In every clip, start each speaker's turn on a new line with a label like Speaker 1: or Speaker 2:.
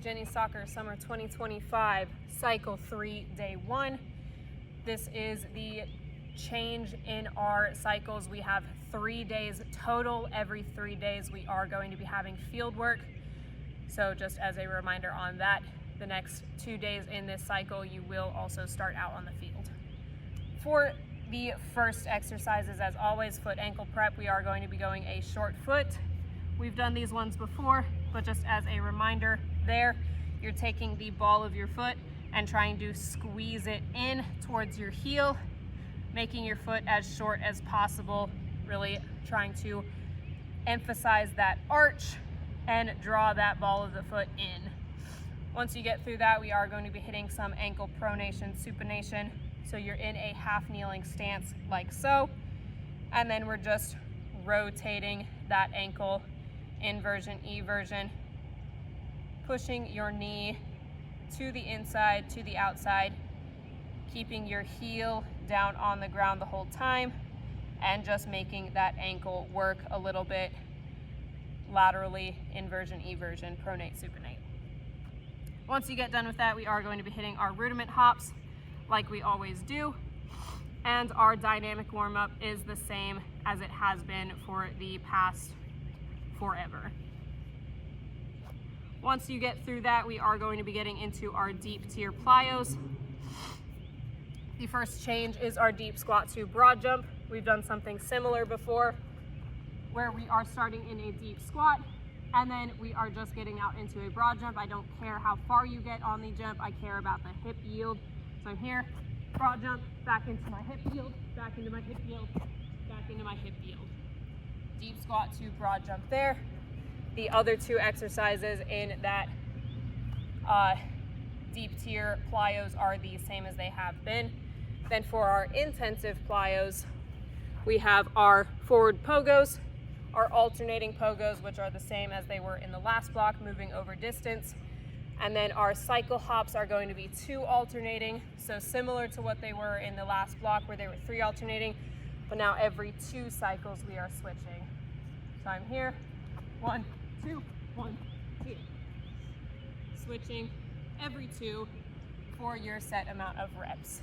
Speaker 1: Jenny Soccer Summer 2025 Cycle 3 Day 1. This is the change in our cycles. We have 3 days total. Every 3 days we are going to be having field work. So just as a reminder on that, the next 2 days in this cycle, you will also start out on the field. For the first exercises, as always, foot ankle prep, we are going to be going a short foot. We've done these ones before, but just as a reminder there, you're taking the ball of your foot and trying to squeeze it in towards your heel, making your foot as short as possible, really trying to emphasize that arch and draw that ball of the foot in. Once you get through that, we are going to be hitting some ankle pronation, supination. So you're in a half kneeling stance like so, and then we're just rotating that ankle, inversion, eversion, pushing your knee to the inside, to the outside, keeping your heel down on the ground the whole time, and just making that ankle work a little bit laterally, inversion, eversion, pronate, supinate. Once you get done with that, we are going to be hitting our rudiment hops like we always do, and our dynamic warm-up is the same as it has been for the past forever. Once you get through that, we are going to be getting into our deep tier plyos. The first change is our deep squat to broad jump. We've done something similar before where we are starting in a deep squat and then we are just getting out into a broad jump. I don't care how far you get on the jump, I care about the hip yield. So I'm here, broad jump, back into my hip yield, back into my hip yield, back into my hip yield. Deep squat to broad jump there. The other two exercises in that deep tier plyos are the same as they have been. Then for our intensive plyos, we have our forward pogos, our alternating pogos, which are the same as they were in the last block, moving over distance. And then our cycle hops are going to be 2 alternating, so similar to what they were in the last block where they were 3 alternating, but now every 2 cycles we are switching. So I'm here, 1, 2, 1, 2. Switching every 2 for your set amount of reps.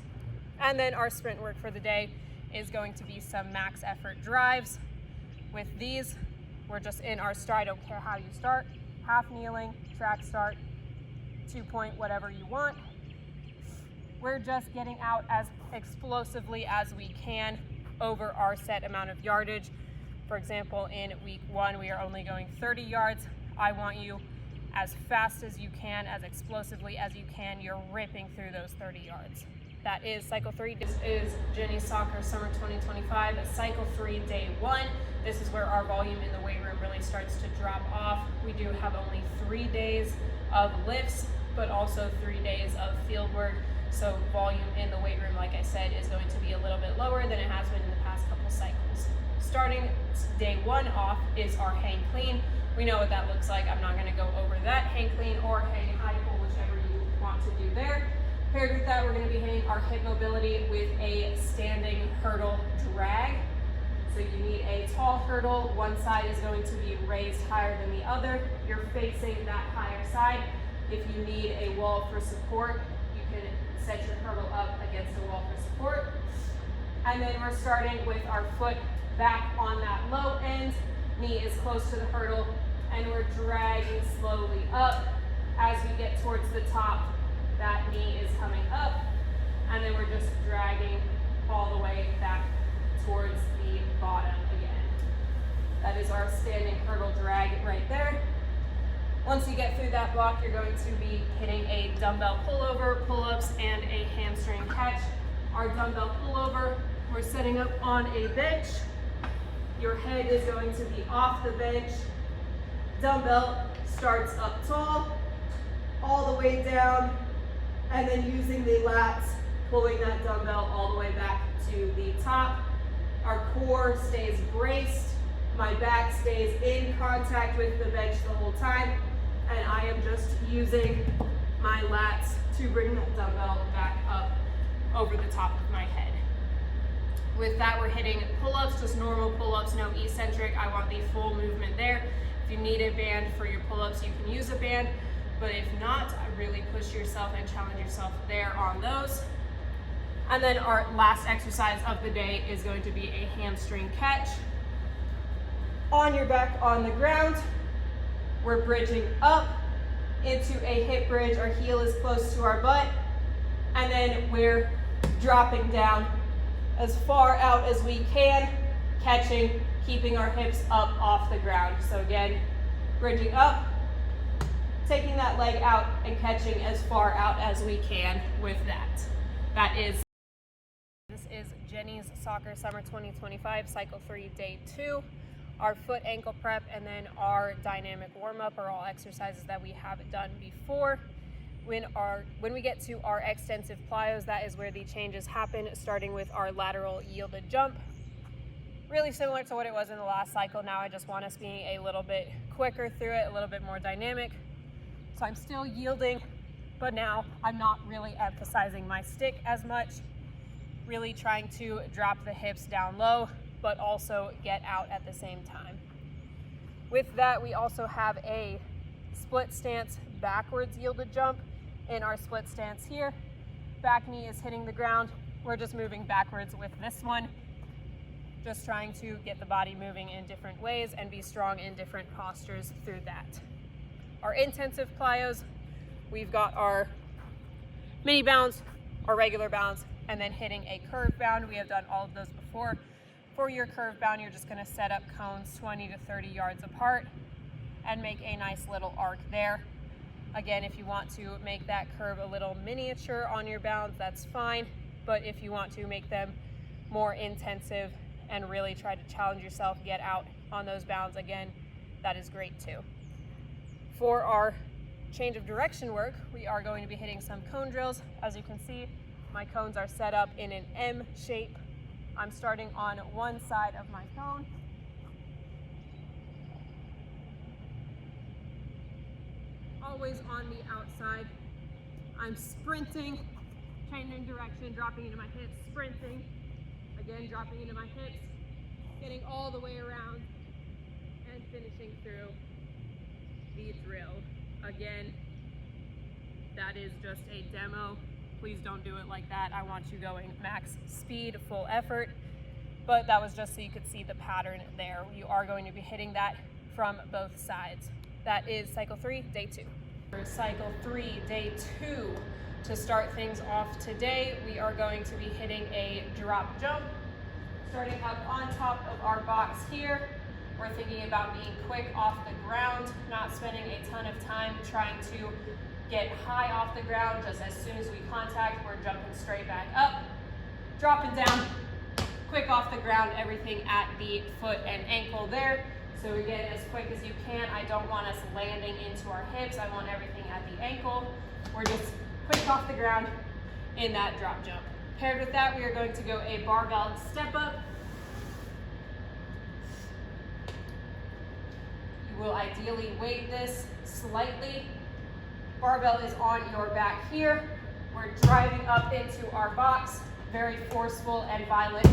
Speaker 1: And then our sprint work for the day is going to be some max effort drives. With these, we're just in our start. I don't care how you start, half kneeling, track start, 2-point, whatever you want. We're just getting out as explosively as we can over our set amount of yardage. For example, in week 1, we are only going 30 yards. I want you as fast as you can, as explosively as you can. You're ripping through those 30 yards. That is cycle 3. This is Jenny Soccer Summer 2025, cycle 3, day 1. This is where our volume in the weight room really starts to drop off. We do have only 3 days of lifts, but also 3 days of field work. So volume in the weight room, like I said, is going to be a little bit lower than it has been in the past couple cycles. Starting day 1 off is our hang clean. We know what that looks like. I'm not gonna go over that hang clean or hang high pull, whichever you want to do there. Paired with that, we're gonna be hitting our hip mobility with a standing hurdle drag. So you need a tall hurdle. One side is going to be raised higher than the other. You're facing that higher side. If you need a wall for support, you can set your hurdle up against a wall for support. And then we're starting with our foot back on that low end. Knee is close to the hurdle, and we're dragging slowly up. As we get towards the top, that knee is coming up, and then we're just dragging all the way back towards the bottom again. That is our standing hurdle drag right there. Once you get through that block, you're going to be hitting a dumbbell pullover, pull-ups, and a hamstring catch. Our dumbbell pullover, we're setting up on a bench. Your head is going to be off the bench. Dumbbell starts up tall, all the way down, and then using the lats, pulling that dumbbell all the way back to the top. Our core stays braced. My back stays in contact with the bench the whole time, and I am just using my lats to bring that dumbbell back up over the top of my head. With that, we're hitting pull-ups, just normal pull-ups, no eccentric. I want the full movement there. If you need a band for your pull-ups, you can use a band. But if not, really push yourself and challenge yourself there on those. And then our last exercise of the day is going to be a hamstring catch. On your back on the ground, we're bridging up into a hip bridge. Our heel is close to our butt. And then we're dropping down as far out as we can, catching, keeping our hips up off the ground. So again, bridging up, taking that leg out and catching as far out as we can with that. This is Jenny's Soccer Summer 2025, Cycle 3, Day 2. Our foot ankle prep and then our dynamic warm-up are all exercises that we have done before. When we get to our extensive plyos, that is where the changes happen, starting with our lateral yielded jump. Really similar to what it was in the last cycle. Now I just want us being a little bit quicker through it, a little bit more dynamic. So I'm still yielding, but now I'm not really emphasizing my stick as much, really trying to drop the hips down low, but also get out at the same time. With that, we also have a split stance backwards yielded jump. In our split stance here, back knee is hitting the ground. We're just moving backwards with this one, just trying to get the body moving in different ways and be strong in different postures through that. Our intensive plyos, we've got our mini bounds, our regular bounds, and then hitting a curve bound. We have done all of those before. For your curve bound, you're just gonna set up cones 20 to 30 yards apart and make a nice little arc there. Again, if you want to make that curve a little miniature on your bounds, that's fine. But if you want to make them more intensive and really try to challenge yourself, get out on those bounds again, that is great too. For our change of direction work, we are going to be hitting some cone drills. As you can see, my cones are set up in an M shape. I'm starting on one side of my cone. Always on the outside. I'm sprinting, changing direction, dropping into my hips, sprinting, again dropping into my hips, getting all the way around and finishing through the drill. Again, that is just a demo. Please don't do it like that. I want you going max speed, full effort, but that was just so you could see the pattern there. You are going to be hitting that from both sides. That is Cycle 3, Day 2. For Cycle 3, Day 2, to start things off today, we are going to be hitting a drop jump. Starting up on top of our box here, we're thinking about being quick off the ground, not spending a ton of time trying to get high off the ground. Just as soon as we contact, we're jumping straight back up, dropping down, quick off the ground, everything at the foot and ankle there. So again, as quick as you can. I don't want us landing into our hips. I want everything at the ankle. We're just quick off the ground in that drop jump. Paired with that, we are going to go a barbell step up. You will ideally weight this slightly. Barbell is on your back here. We're driving up into our box, very forceful and violent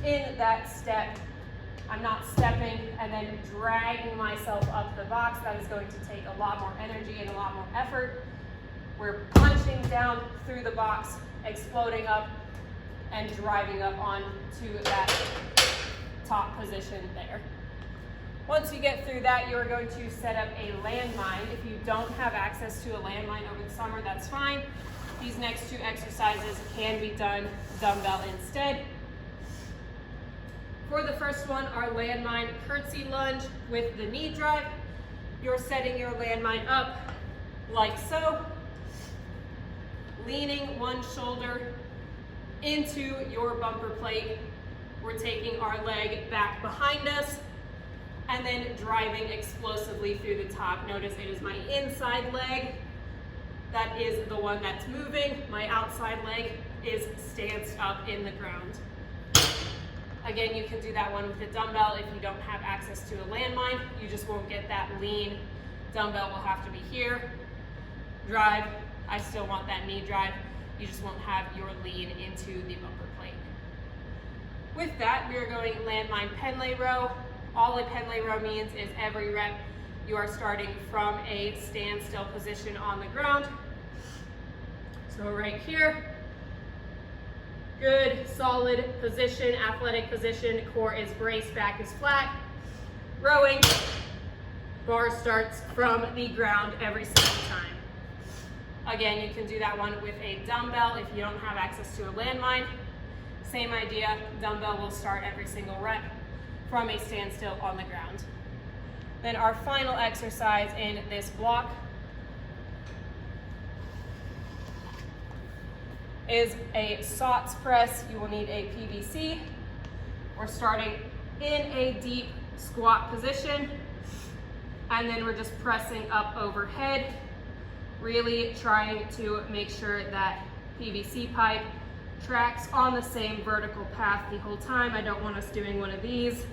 Speaker 1: in that step. I'm not stepping and then dragging myself up the box. That is going to take a lot more energy and a lot more effort. We're punching down through the box, exploding up and driving up onto that top position there. Once you get through that, you are going to set up a landmine. If you don't have access to a landmine over the summer, that's fine. These next two exercises can be done dumbbell instead. For the first one, our landmine curtsy lunge with the knee drive. You're setting your landmine up like so, leaning one shoulder into your bumper plate. We're taking our leg back behind us and then driving explosively through the top. Notice it is my inside leg that is the one that's moving. My outside leg is stanced up in the ground. Again, you can do that one with a dumbbell if you don't have access to a landmine. You just won't get that lean. Dumbbell will have to be here. Drive, I still want that knee drive. You just won't have your lean into the bumper plate. With that, we are going landmine Pendlay row. All a Pendlay row means is every rep You are starting from a standstill position on the ground. So right here, good, solid position, athletic position, core is braced, back is flat. Rowing, bar starts from the ground every single time. Again, you can do that one with a dumbbell if you don't have access to a landmine. Same idea, dumbbell will start every single rep from a standstill on the ground. Then our final exercise in this block is a SOTS press. You will need a PVC. We're starting in a deep squat position, and then we're just pressing up overhead, really trying to make sure that PVC pipe tracks on the same vertical path the whole time. I don't want us doing one of these,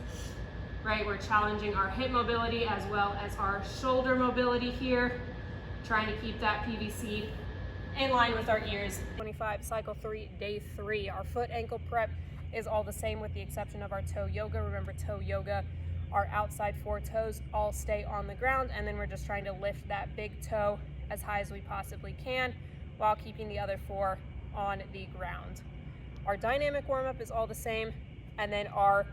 Speaker 1: right? We're challenging our hip mobility as well as our shoulder mobility here, trying to keep that PVC in line with our ears. 25, cycle 3, day 3. Our foot ankle prep is all the same with the exception of our toe yoga. Remember, toe yoga, our outside 4 toes all stay on the ground, and then we're just trying to lift that big toe as high as we possibly can while keeping the other 4 on the ground. Our dynamic warm-up is all the same, and then our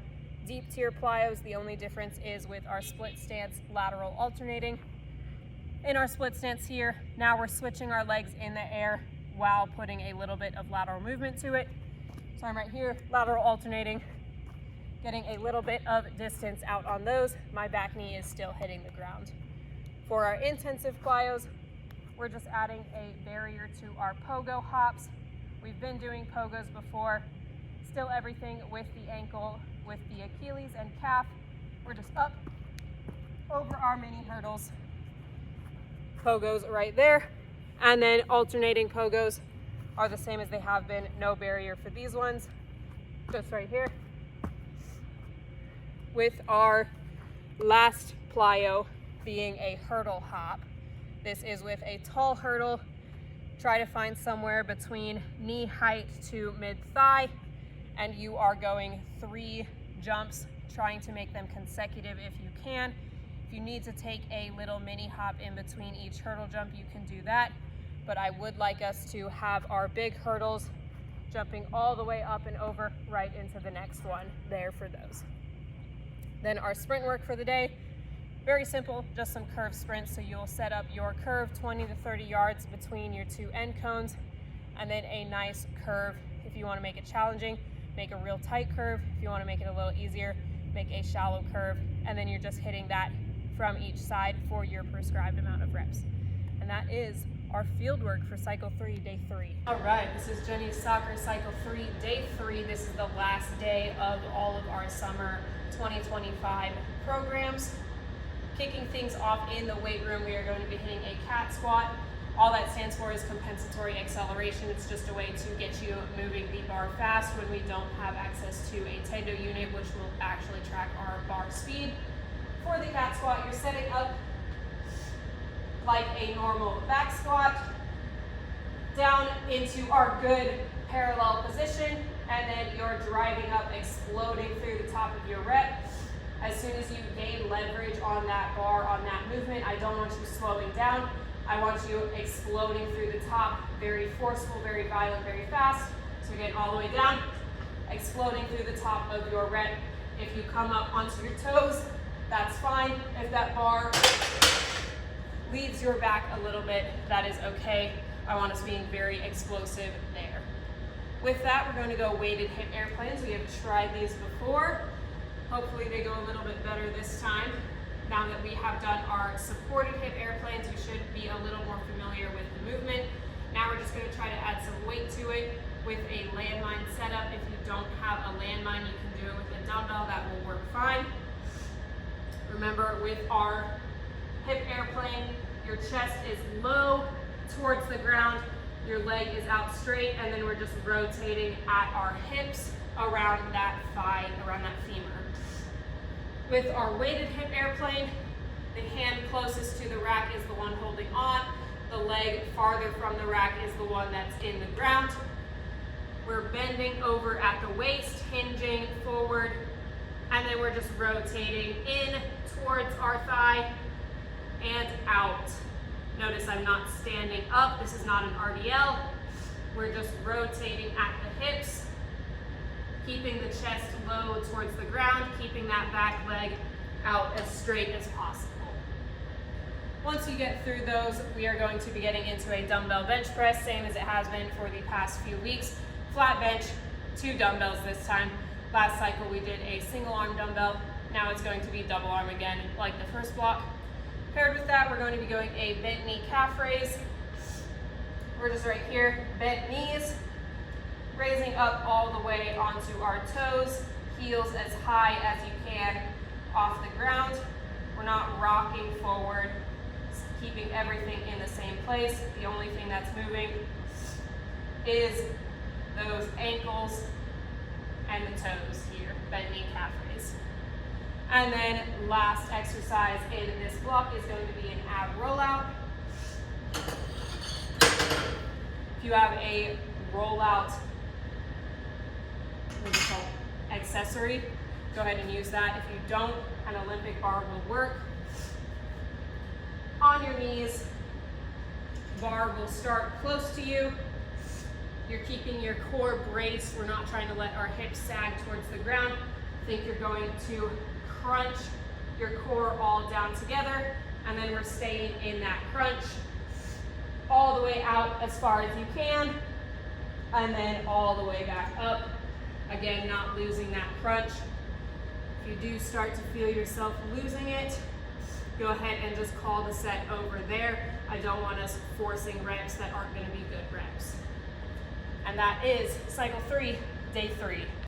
Speaker 1: deep tier plyos, the only difference is with our split stance lateral alternating. In our split stance here, now we're switching our legs in the air while putting a little bit of lateral movement to it. So I'm right here, lateral alternating, getting a little bit of distance out on those. My back knee is still hitting the ground. For our intensive plyos, we're just adding a barrier to our pogo hops. We've been doing pogos before, still everything with the ankle, with the Achilles and calf. We're just up over our mini hurdles. Pogos right there. And then alternating pogos are the same as they have been, no barrier for these ones. Just right here. With our last plyo being a hurdle hop. This is with a tall hurdle. Try to find somewhere between knee height to mid-thigh, and you are going 3 jumps, trying to make them consecutive if you can. If you need to take a little mini hop in between each hurdle jump, you can do that, but I would like us to have our big hurdles jumping all the way up and over right into the next one there for those. Then our sprint work for the day, very simple, just some curve sprints. So you'll set up your curve 20 to 30 yards between your 2 end cones, and then a nice curve. If you want to make it challenging, make a real tight curve. If you want to make it a little easier, make a shallow curve, and then you're just hitting that from each side for your prescribed amount of reps. And that is our field work for cycle 3, day 3. All right, this is Jenny's soccer cycle 3, day 3. This is the last day of all of our summer 2025 programs. Kicking things off in the weight room, we are going to be hitting a cat squat. All that stands for is compensatory acceleration. It's just a way to get you moving the bar fast when we don't have access to a Tendo unit, which will actually track our bar speed. For the cat squat, you're setting up like a normal back squat, down into our good parallel position, and then you're driving up, exploding through the top of your rep. As soon as you gain leverage on that bar, on that movement, I don't want you slowing down. I want you exploding through the top, very forceful, very violent, very fast. So again, all the way down, exploding through the top of your rep. If you come up onto your toes, that's fine. If that bar leaves your back a little bit, that is okay. I want us being very explosive there. With that, we're going to go weighted hip airplanes. We have tried these before. Hopefully they go a little bit better this time. Now that we have done our supported hip airplanes, you should be a little more familiar with the movement. Now we're just going to try to add some weight to it with a landmine setup. If you don't have a landmine, you can do it with a dumbbell. That will work fine. Remember, with our hip airplane, your chest is low towards the ground, your leg is out straight, and then we're just rotating at our hips around that thigh, around that femur. With our weighted hip airplane, the hand closest to the rack is the one holding on. The leg farther from the rack is the one that's in the ground. We're bending over at the waist, hinging forward, and then we're just rotating in towards our thigh and out. Notice I'm not standing up. This is not an RDL. We're just rotating at the hips, keeping the chest low towards the ground, keeping that back leg out as straight as possible. Once you get through those, we are going to be getting into a dumbbell bench press, same as it has been for the past few weeks. Flat bench, 2 dumbbells this time. Last cycle we did a single arm dumbbell. Now it's going to be double arm again, like the first block. Paired with that, we're going to be going a bent knee calf raise. We're just right here, bent knees, raising up all the way onto our toes, heels as high as you can off the ground. We're not rocking forward, keeping everything in the same place. The only thing that's moving is those ankles and the toes here, bent knee calf raise. And then last exercise in this block is going to be an ab rollout. If you have a rollout accessory, go ahead and use that. If you don't, an Olympic bar will work. On your knees, bar will start close to you. You're keeping your core braced. We're not trying to let our hips sag towards the ground. Think you're going to crunch your core all down together, and then we're staying in that crunch all the way out as far as you can, and then all the way back up. Again, not losing that crunch. If you do start to feel yourself losing it, go ahead and just call the set over there. I don't want us forcing reps that aren't going to be good reps. And that is cycle 3, day 3.